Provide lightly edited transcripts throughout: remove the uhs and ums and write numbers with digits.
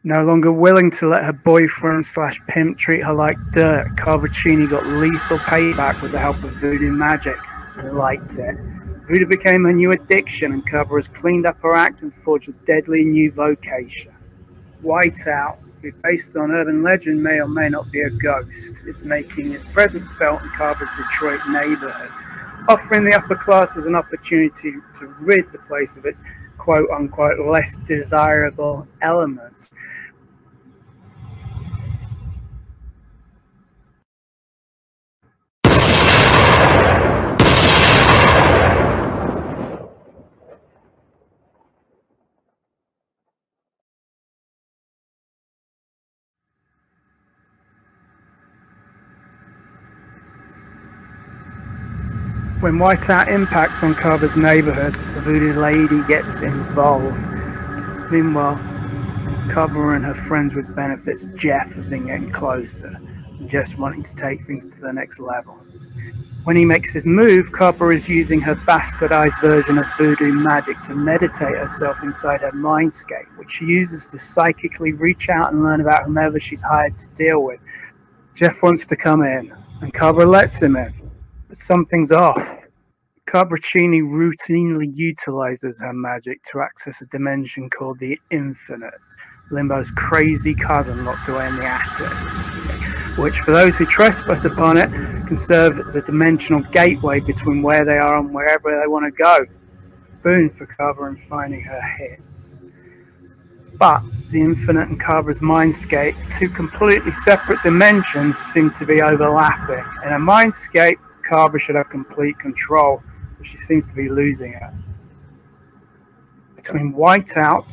No longer willing to let her boyfriend / pimp treat her like dirt, Cabra Cini got lethal payback with the help of voodoo magic and liked it. Voodoo became her new addiction, and Cabra has cleaned up her act and forged a deadly new vocation. Whiteout, who based on urban legend may or may not be a ghost, is making his presence felt in Cabra's Detroit neighborhood, offering the upper classes an opportunity to rid the place of its quote-unquote less desirable elements. When Whiteout impacts on Cabra's neighborhood, the voodoo lady gets involved. Meanwhile, Cabra and her friends with benefits, Jeff, have been getting closer and just wanting to take things to the next level. When he makes his move, Cabra is using her bastardized version of voodoo magic to meditate herself inside her mindscape, which she uses to psychically reach out and learn about whomever she's hired to deal with. Jeff wants to come in, and Cabra lets him in. But something's off. Cabra Cini routinely utilizes her magic to access a dimension called the Infinite, Limbo's crazy cousin locked away in the attic, which for those who trespass upon it can serve as a dimensional gateway between where they are and wherever they want to go. Boon for Cabra in finding her hits. But the Infinite and Cabra's mindscape, two completely separate dimensions, seem to be overlapping. In a mindscape, Cabra should have complete control, but she seems to be losing it. Between Whiteout,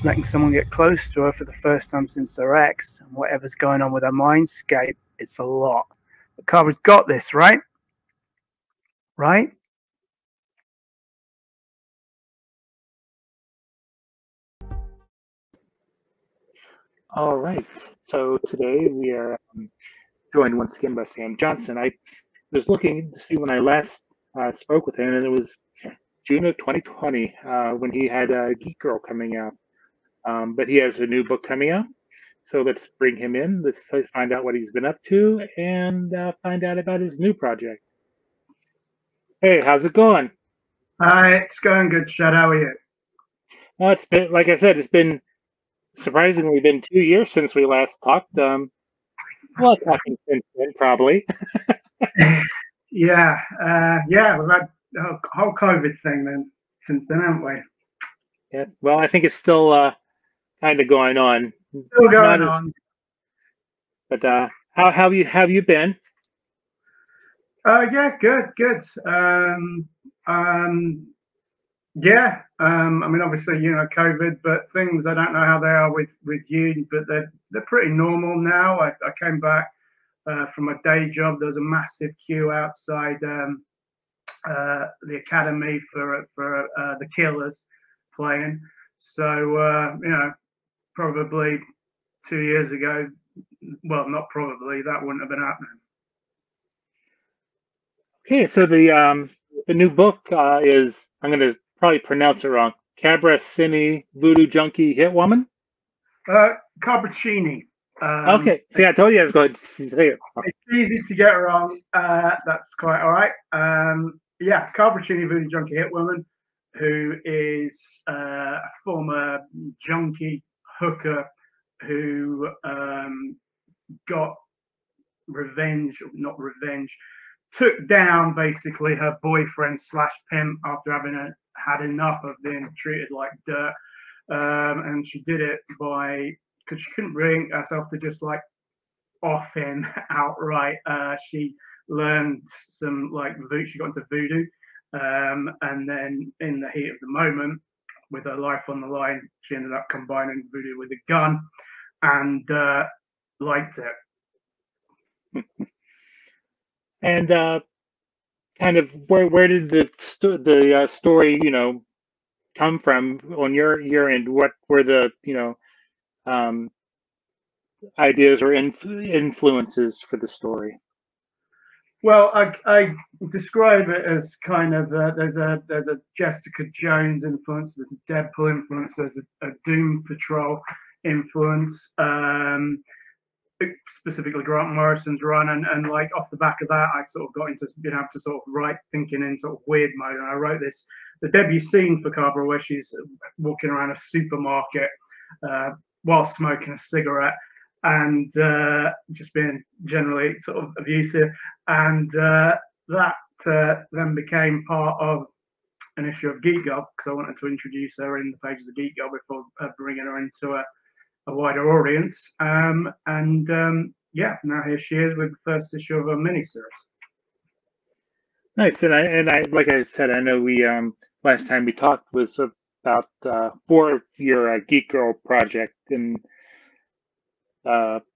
letting someone get close to her for the first time since her ex, and whatever's going on with her mindscape, it's a lot. But Cabra's got this, right? Right? All right. So today we are joined once again by Sam Johnson. I was looking to see when I last spoke with him, and it was June of 2020 when he had GEEK-GIRL coming out. But he has a new book coming out. So let's bring him in. Let's find out what he's been up to and find out about his new project. Hey, how's it going? It's going good, Chad. How are you? It's been, like I said, it's been surprisingly been 2 years since we last talked. Well, talking since then, probably. Yeah, we've had the whole COVID thing then since then, haven't we? Yeah. Well, I think it's still kind of going on. Still going on. But how have you been? Yeah, good. Yeah, I mean, obviously, COVID, but things, I don't know how they are with you, but they're pretty normal now. I came back from my day job. There was a massive queue outside the academy for the Killers playing. So, probably 2 years ago, well, not probably, that wouldn't have been happening. Okay, so the new book is, I'm going to probably pronounce it wrong, Cabra Cini Voodoo Junkie Hitwoman? Cabra Cini. Okay, see, I told you I was going to say it. It's easy to get wrong. That's quite all right. Yeah, Cabra Cini Voodoo Junkie Hitwoman, who is a former junkie hooker who got revenge, not revenge, took down basically her boyfriend / pimp after having had enough of being treated like dirt. And she did it because she couldn't bring herself to just like off him outright. She learned some she got into voodoo, and then in the heat of the moment, with her life on the line, she ended up combining voodoo with a gun, and liked it. And kind of where did the story come from on your end? What were the ideas or influences for the story? Well, I describe it as kind of there's a Jessica Jones influence, there's a Deadpool influence, there's a Doom Patrol influence, specifically Grant Morrison's run, and like off the back of that, I sort of got into being able to sort of write thinking in sort of weird mode, and I wrote the debut scene for Cabra where she's walking around a supermarket while smoking a cigarette and just being generally sort of abusive, and that then became part of an issue of GEEK-GIRL because I wanted to introduce her in the pages of GEEK-GIRL before bringing her into a wider audience. Yeah, now here she is with the first issue of a mini-series. Nice, and I like I said, I know we last time we talked was about for your GEEK-GIRL project, and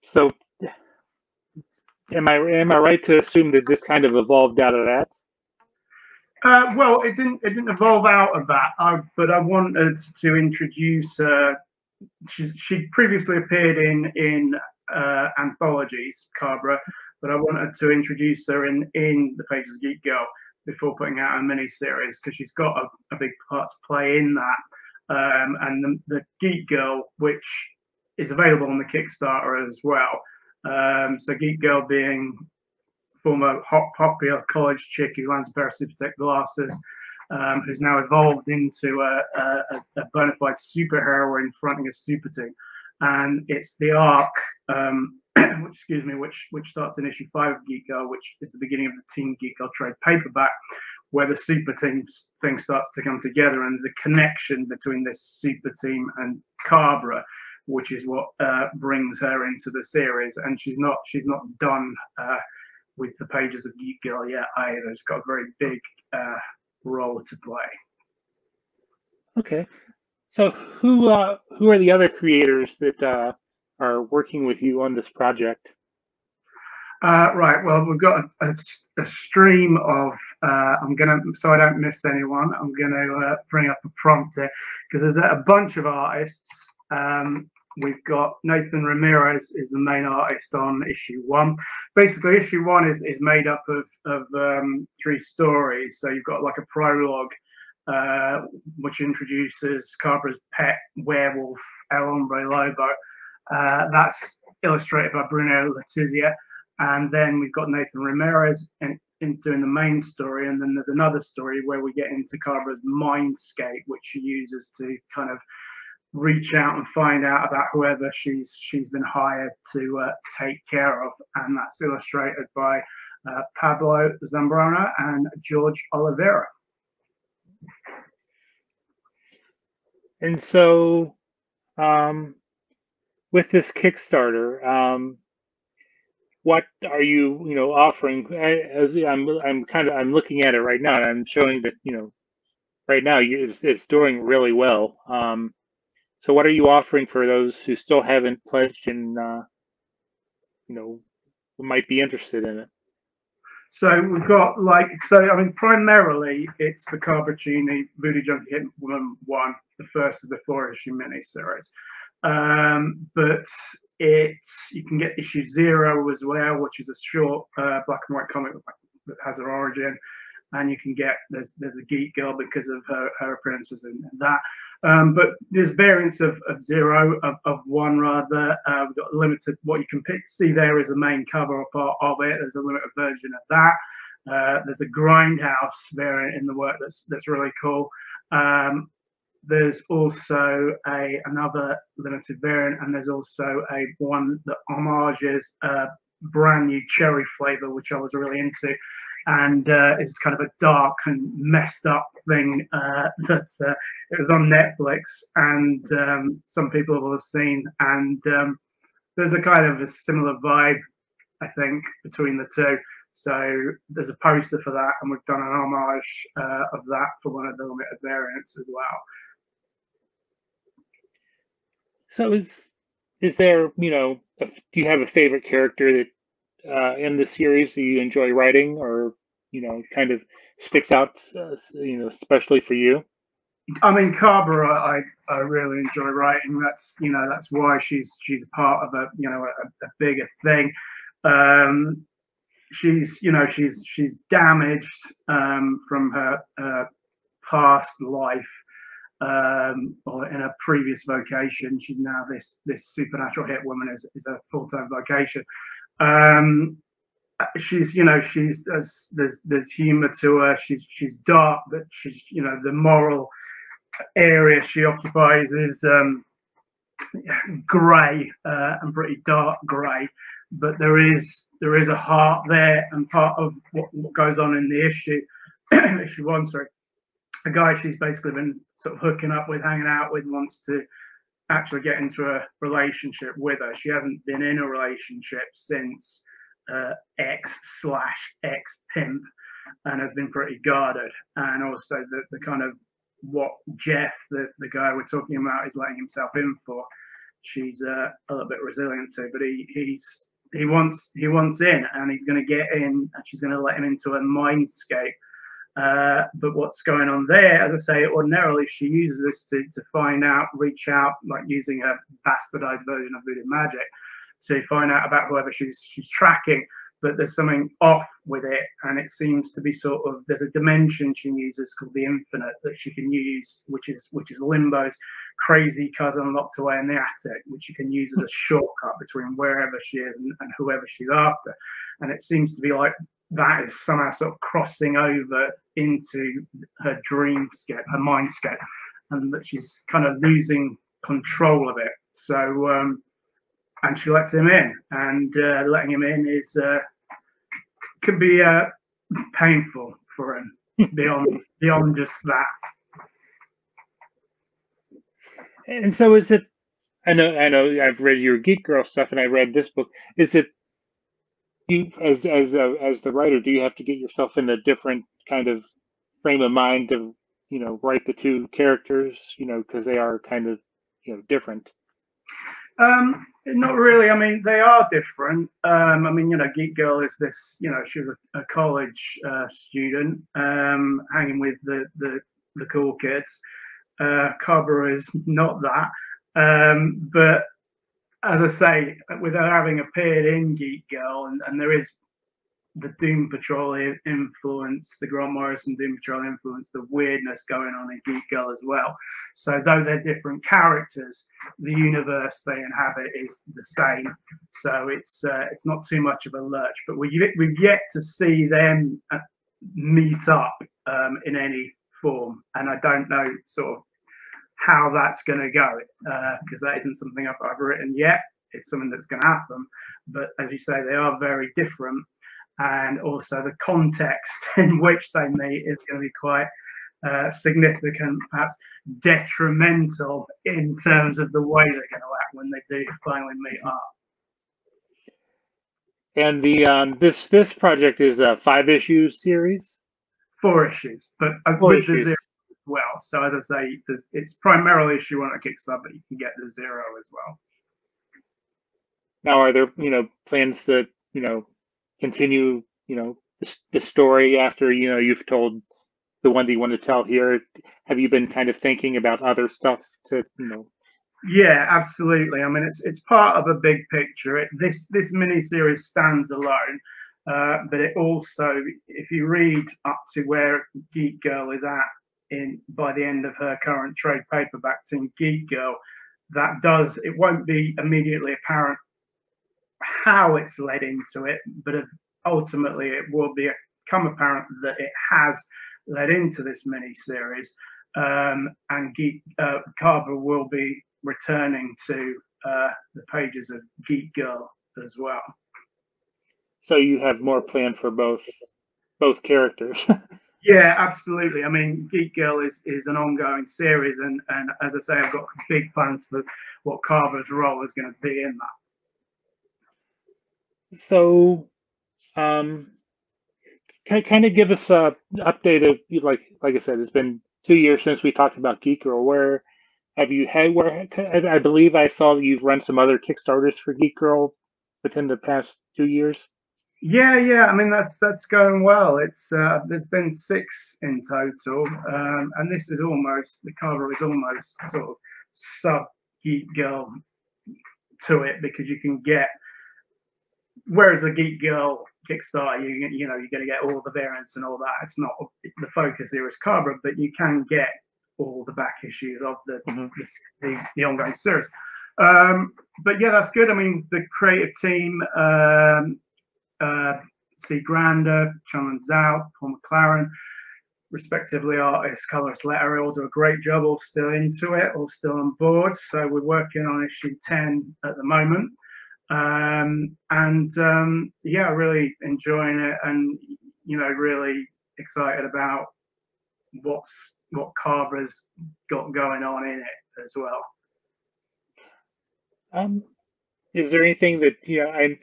so am I right to assume that this kind of evolved out of that? Well, it didn't evolve out of that, but I wanted to introduce her. She previously appeared in anthologies, Cabra, but I wanted to introduce her in the pages of GEEK-GIRL before putting out a mini-series because she's got a big part to play in that. And the GEEK-GIRL, which is available on the Kickstarter as well. So GEEK-GIRL being former popular college chick who lands a pair of Supertech glasses, who's now evolved into a bona fide superheroine fronting a super team. And it's the arc, which starts in issue 5 of GEEK-GIRL, which is the beginning of the Team GEEK-GIRL trade paperback, where the super team thing starts to come together, and there's a connection between this super team and Cabra, which is what brings her into the series. And she's not done with the pages of GEEK-GIRL yet either. She's got a very big role to play. Okay, so who are the other creators that are working with you on this project? Right. Well, we've got a stream of. So I don't miss anyone. I'm gonna bring up a prompt here because there's a bunch of artists. We've got Nathan Ramirez is the main artist on issue 1. Basically, issue 1 is made up of 3 stories. So you've got like a prologue, which introduces Cabra's pet werewolf, El Hombre Lobo. That's illustrated by Bruno Letizia. And then we've got Nathan Ramirez in doing the main story. And then there's another story where we get into Cabra's mindscape, which she uses to kind of reach out and find out about whoever she's been hired to take care of, and that's illustrated by Pablo Zambrana and George Oliveira. And so, with this Kickstarter, what are you offering? I'm looking at it right now, and I'm showing that right now it's doing really well. So what are you offering for those who still haven't pledged and might be interested in it? So we've got primarily it's the Cabra Cini Voodoo Junkie Hitwoman 1, the first of the 4-issue mini-series. But you can get issue 0 as well, which is a short black and white comic that has an origin. And you can get there's a GEEK-GIRL because of her appearances in that. But there's variants of 0, of 1 rather. We've got limited. What you can see there is the main cover or part of it. There's a limited version of that. There's a Grindhouse variant in the work that's really cool. There's also another limited variant, and there's also one that homages a brand new cherry flavor, which I was really into. And it's kind of a dark and messed up thing that it was on Netflix, and some people will have seen. And there's a kind of a similar vibe, I think, between the two. So there's a poster for that, and we've done an homage of that for one of the limited variants as well. So is there, do you have a favorite character that in the series that you enjoy writing, or kind of sticks out, especially for you? I mean, Cabra, I really enjoy writing. That's why she's a part of a bigger thing. She's damaged from her past life, or in a previous vocation. She's now this supernatural hit woman is a full-time vocation. She's, you know, there's humor to her. She's dark, but she's, you know, the moral area she occupies is grey, and pretty dark grey. But there is a heart there, and part of what goes on in the issue, issue one, sorry, a guy she's basically been sort of hooking up with, hanging out with, wants to actually get into a relationship with her. She hasn't been in a relationship since ex/ex pimp, and has been pretty guarded. And also the kind of what Jeff, the guy we're talking about, is letting himself in for, she's a little bit resilient to, but he wants in, and he's going to get in, and she's going to let him into a mindscape. But what's going on there, as I say, ordinarily she uses this to find out, reach out, like using a bastardized version of voodoo magic, to find out about whoever she's tracking. But there's something off with it, and it seems to be sort of, there's a dimension she uses called the infinite that she can use, which is Limbo's crazy cousin locked away in the attic, which you can use as a shortcut between wherever she is and whoever she's after. And it seems to be like that is somehow sort of crossing over into her dreamscape, her mindscape, and that she's kind of losing control of it. So and she lets him in, and letting him in is can be painful for him beyond just that. And so is it, I know I've read your Geek Girl stuff, and I read this book. Is it, you as the writer, do you have to get yourself in a different kind of frame of mind to, you know, write the two characters, you know, because they are kind of, you know, different? Not really. I mean, they are different. I mean, you know, Geek Girl is this, you know, she was a college student, hanging with the cool kids. Cabra is not that. But as I say, without having appeared in Geek Girl, and there is the Doom Patrol influence, the Grant Morrison Doom Patrol influence, the weirdness going on in Geek Girl as well. So though they're different characters, the universe they inhabit is the same. So it's not too much of a lurch. But we've yet to see them meet up in any form, and I don't know sort of how that's going to go, because that isn't something I've written yet. It's something that's going to happen. But as you say, they are very different. And also the context in which they meet is going to be quite significant, perhaps detrimental in terms of the way they're going to act when they do finally meet up. And the this project is a 5-issue series? 4 issues, but with the 0 as well. So as I say, it's primarily issue 1 on Kickstarter, but you can get the 0 as well. Now, are there, you know, plans to, you know, continue, you know, the story after, you know, you've told the one that you want to tell here? Have you been kind of thinking about other stuff to, you know? Yeah, absolutely. I mean, it's part of a big picture. This mini-series stands alone, but it also, if you read up to where Geek Girl is at by the end of her current trade paperback in Geek Girl, it won't be immediately apparent how it's led into it, but ultimately it will become apparent that it has led into this mini-series, and Cabra will be returning to the pages of Geek Girl as well. So you have more planned for both characters. Yeah, absolutely. I mean, Geek Girl is an ongoing series, and as I say, I've got big plans for what Cabra's role is going to be in that. So, kind of give us a update of, like I said, it's been 2 years since we talked about Geek Girl. Where have you had? Where I believe I saw that you've run some other Kickstarters for Geek Girl within the past 2 years. Yeah. I mean, that's going well. It's there's been 6 in total, and this is almost, the cover is almost sort of sub Geek Girl to it, because you can get, whereas a Geek Girl Kickstarter, you know, you're going to get all the variants and all that. It's not, the focus here is Cabra, but you can get all the back issues of Mhm. the ongoing series. But yeah, that's good. I mean, the creative team, C. Grander, Chun Zhao, Paul McLaren, respectively artist, colorist, letterer, all do a great job, all still into it, all still on board. So we're working on issue 10 at the moment. Yeah, really enjoying it, and really excited about what Cabra's got going on in it as well. Is there anything that I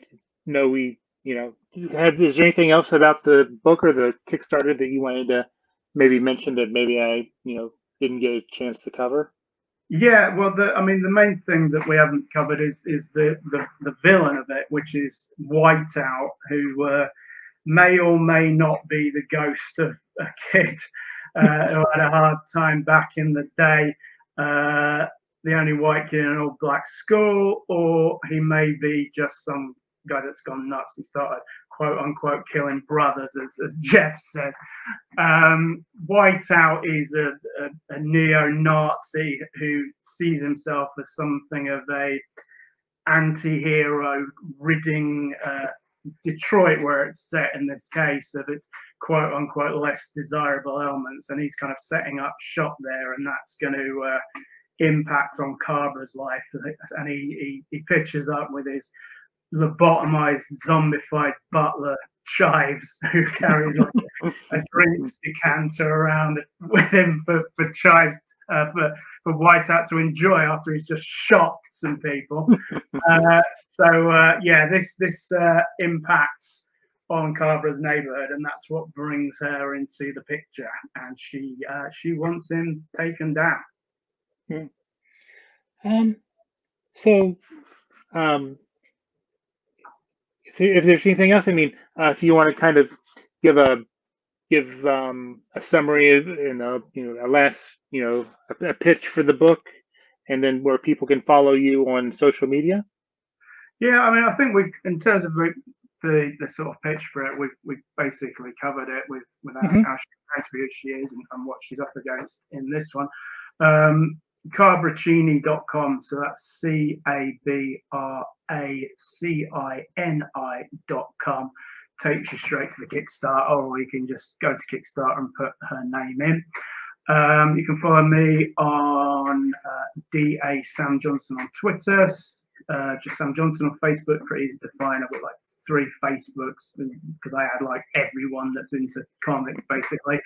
know we is there anything else about the book or the Kickstarter that you wanted to maybe mention that maybe I didn't get a chance to cover? Yeah, well, the main thing that we haven't covered is the villain of it, which is Whiteout, who may or may not be the ghost of a kid who had a hard time back in the day, the only white kid in an all black school, or he may be just some guy that's gone nuts and started quote unquote killing brothers, as Jeff says. Whiteout is a neo-Nazi who sees himself as something of a anti-hero ridding Detroit, where it's set in this case, of its quote unquote less desirable elements, and he's kind of setting up shop there, and that's going to impact on Cabra's life. And he pitches up with his lobotomized, zombified butler Chives, who carries like a drinks decanter around with him for Chives, for Whiteout to enjoy after he's just shot some people. Yeah, this impacts on Cabra's neighborhood, and that's what brings her into the picture, and she wants him taken down. So if there's anything else, I mean, if you want to kind of give a summary and a last a pitch for the book, and then where people can follow you on social media. Yeah, I mean, I think we've, in terms of the sort of pitch for it, we've basically covered it with how she is and what she's up against in this one. CabraCini.com, so that's CabraCini.com, takes you straight to the Kickstarter, or you can just go to Kickstarter and put her name in. You can follow me on DA Sam Johnson on Twitter, just Sam Johnson on Facebook, pretty easy to find. I've got like 3 Facebooks because I had like everyone that's into comics basically.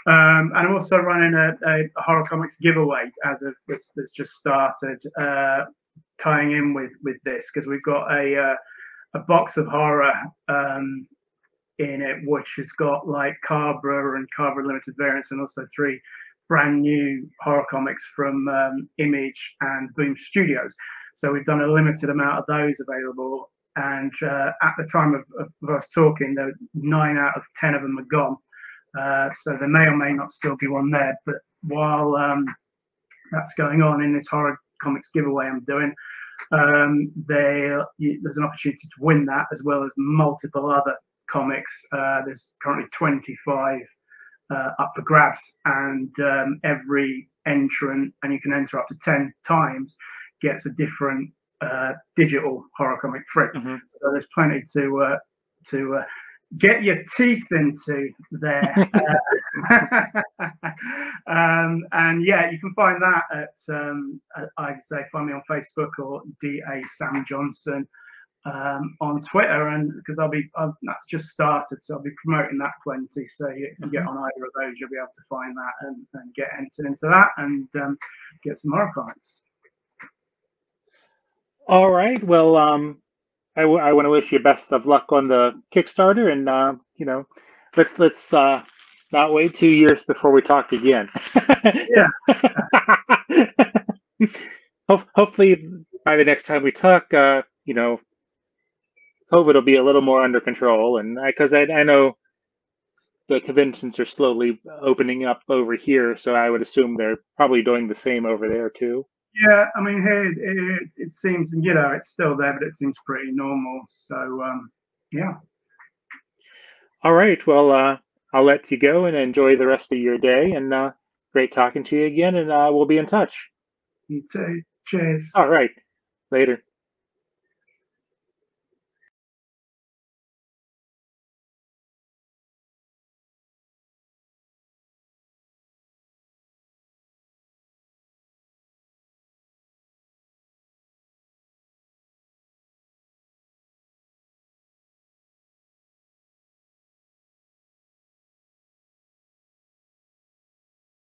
And I'm also running a horror comics giveaway that's just started, tying in with this, because we've got a box of horror in it, which has got like Cabra and Cabra limited variants, and also 3 brand new horror comics from Image and Boom Studios. So we've done a limited amount of those available, and at the time of us talking, 9 out of 10 of them are gone. So there may or may not still be one there. But while that's going on in this horror comics giveaway I'm doing, there's an opportunity to win that, as well as multiple other comics. There's currently 25 up for grabs, and every entrant, and you can enter up to 10 times, gets a different digital horror comic free. So there's plenty to get your teeth into there. And yeah, you can find that at either find me on Facebook or DA Sam Johnson on Twitter, and because that's just started, so I'll be promoting that plenty. So if you get on either of those, you'll be able to find that and get entered into that, and get some horror comics. All right. Well, I want to wish you best of luck on the Kickstarter, and let's not wait 2 years before we talk again. Yeah. Hopefully by the next time we talk, COVID will be a little more under control, and because I know the conventions are slowly opening up over here, so I would assume they're probably doing the same over there too. Yeah, I mean, here it seems, it's still there, but it seems pretty normal. So, yeah. All right. Well, I'll let you go and enjoy the rest of your day. And Great talking to you again, and we'll be in touch. You too. Cheers. All right. Later.